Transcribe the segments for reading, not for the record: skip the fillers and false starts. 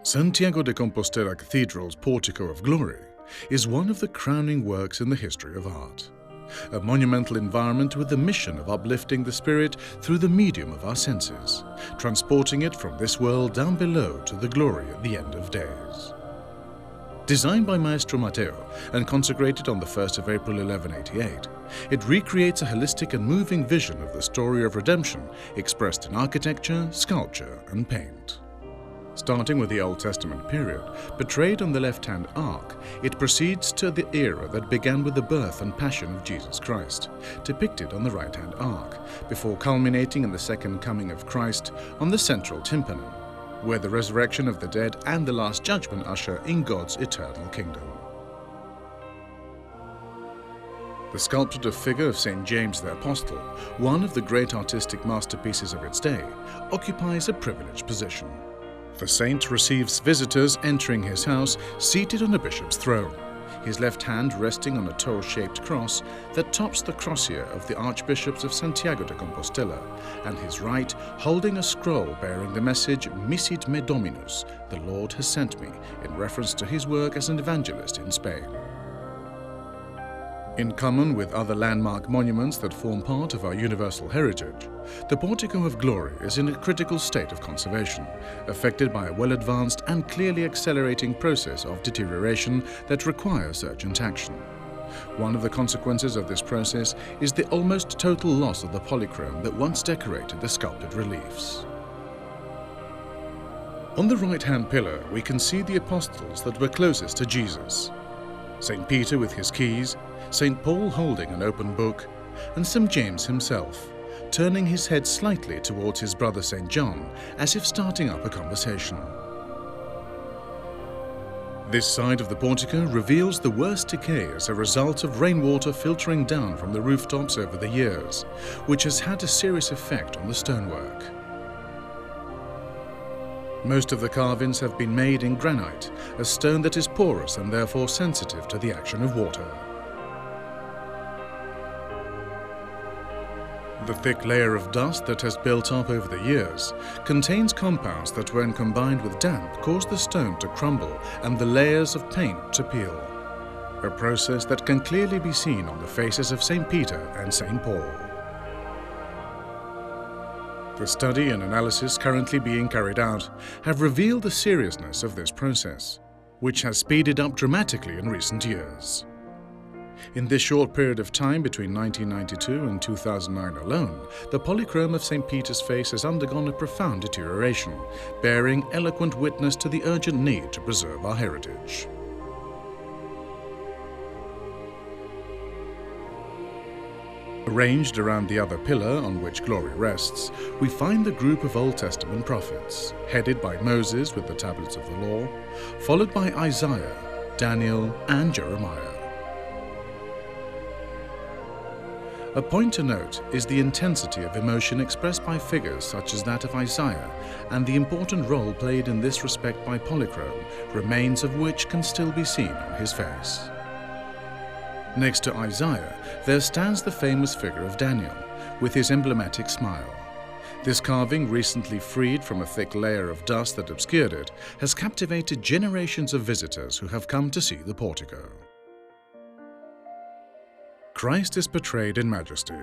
Santiago de Compostela Cathedral's Pórtico of Glory is one of the crowning works in the history of art. A monumental environment with the mission of uplifting the spirit through the medium of our senses, transporting it from this world down below to the glory at the end of days. Designed by Maestro Matteo and consecrated on the 1st of April 1188, it recreates a holistic and moving vision of the story of redemption expressed in architecture, sculpture and paint. Starting with the Old Testament period, portrayed on the left-hand arc, it proceeds to the era that began with the birth and passion of Jesus Christ, depicted on the right-hand arc, before culminating in the second coming of Christ on the central tympanum, where the resurrection of the dead and the Last Judgment usher in God's eternal kingdom. The sculpted figure of St. James the Apostle, one of the great artistic masterpieces of its day, occupies a privileged position. The saint receives visitors entering his house seated on a bishop's throne, his left hand resting on a toe-shaped cross that tops the crosier of the archbishops of Santiago de Compostela, and his right holding a scroll bearing the message "Misit me Dominus," the Lord has sent me, in reference to his work as an evangelist in Spain. In common with other landmark monuments that form part of our universal heritage, the Pórtico of Glory is in a critical state of conservation, affected by a well-advanced and clearly accelerating process of deterioration that requires urgent action. One of the consequences of this process is the almost total loss of the polychrome that once decorated the sculpted reliefs. On the right-hand pillar, we can see the apostles that were closest to Jesus: St. Peter with his keys, St. Paul holding an open book, and St. James himself, turning his head slightly towards his brother St. John, as if starting up a conversation. This side of the portico reveals the worst decay as a result of rainwater filtering down from the rooftops over the years, which has had a serious effect on the stonework. Most of the carvings have been made in granite, a stone that is porous and therefore sensitive to the action of water. The thick layer of dust that has built up over the years contains compounds that, when combined with damp, cause the stone to crumble and the layers of paint to peel, a process that can clearly be seen on the faces of St. Peter and St. Paul. The study and analysis currently being carried out have revealed the seriousness of this process, which has speeded up dramatically in recent years. In this short period of time between 1992 and 2009 alone, the polychrome of St. Peter's face has undergone a profound deterioration, bearing eloquent witness to the urgent need to preserve our heritage. Arranged around the other pillar on which glory rests, we find the group of Old Testament prophets, headed by Moses with the tablets of the law, followed by Isaiah, Daniel, and Jeremiah. A point to note is the intensity of emotion expressed by figures such as that of Isaiah, and the important role played in this respect by polychrome, remains of which can still be seen on his face. Next to Isaiah, there stands the famous figure of Daniel, with his emblematic smile. This carving, recently freed from a thick layer of dust that obscured it, has captivated generations of visitors who have come to see the portico. Christ is portrayed in majesty,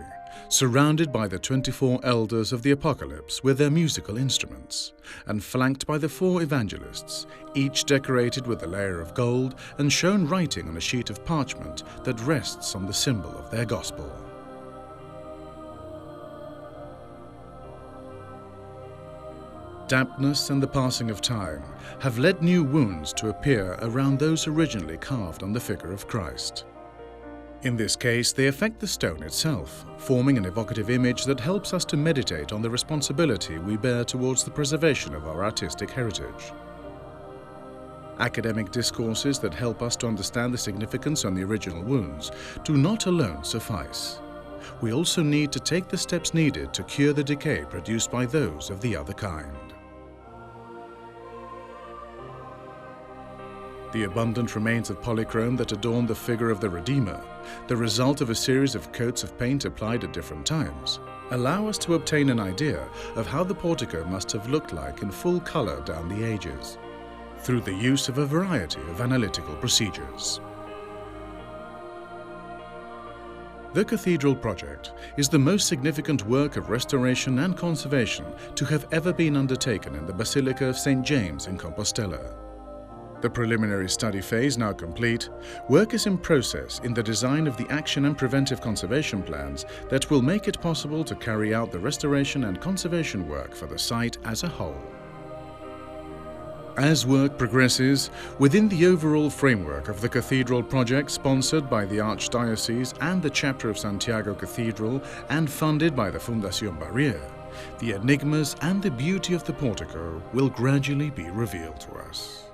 surrounded by the 24 elders of the Apocalypse with their musical instruments, and flanked by the 4 evangelists, each decorated with a layer of gold and shown writing on a sheet of parchment that rests on the symbol of their gospel. Dampness and the passing of time have led new wounds to appear around those originally carved on the figure of Christ. In this case, they affect the stone itself, forming an evocative image that helps us to meditate on the responsibility we bear towards the preservation of our artistic heritage. Academic discourses that help us to understand the significance on the original wounds do not alone suffice. We also need to take the steps needed to cure the decay produced by those of the other kind. The abundant remains of polychrome that adorn the figure of the Redeemer, the result of a series of coats of paint applied at different times, allow us to obtain an idea of how the portico must have looked like in full color down the ages. through the use of a variety of analytical procedures. The Cathedral project is the most significant work of restoration and conservation to have ever been undertaken in the Basilica of St. James in Compostela. The preliminary study phase now complete, work is in process in the design of the action and preventive conservation plans that will make it possible to carry out the restoration and conservation work for the site as a whole. As work progresses, within the overall framework of the Cathedral project sponsored by the Archdiocese and the Chapter of Santiago Cathedral and funded by the Fundación Barrier, the enigmas and the beauty of the portico will gradually be revealed to us.